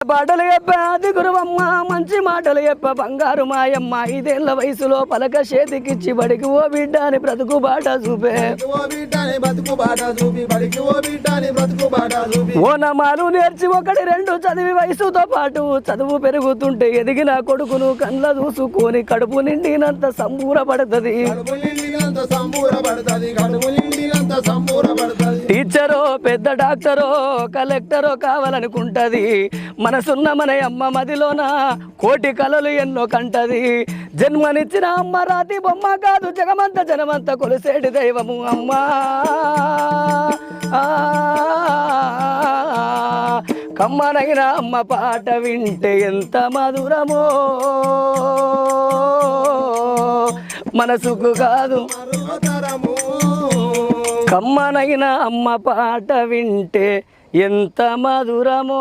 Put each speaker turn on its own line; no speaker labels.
పాటలు చెప్ప అది గురువమ్మ మంచి మాటలు చెప్ప బంగారు మాయమ్మ 5 ఏళ్ల వయసులో పలక చేతికిచ్చి బడికి ఓ బిడ్డ అని బ్రతుకు బాట చూపే ఓనమాలు నేర్చి 1 2 చదివి వయసుతో పాటు చదువు పెరుగుతుంటే ఎదిగిన కొడుకును కండ్ల చూసుకొని కడుపు నిండినంత సంబూరపడుతుంది టీచరో పెద్ద డాక్టరో కలెక్టరో కావాలనుకుంటది మనసున్న మన అమ్మ మదిలోన కోటి కలలు ఎన్నో కంటది జన్మనిచ్చిన అమ్మ రాతి బొమ్మ కాదు జగమంత జనమంత కొలిసేటి దైవము అమ్మా కమ్మనైన అమ్మ పాట వింటే ఎంత మధురమో మనసుకు కాదు కమ్మనైన అమ్మ పాట వింటే ఎంత మధురమో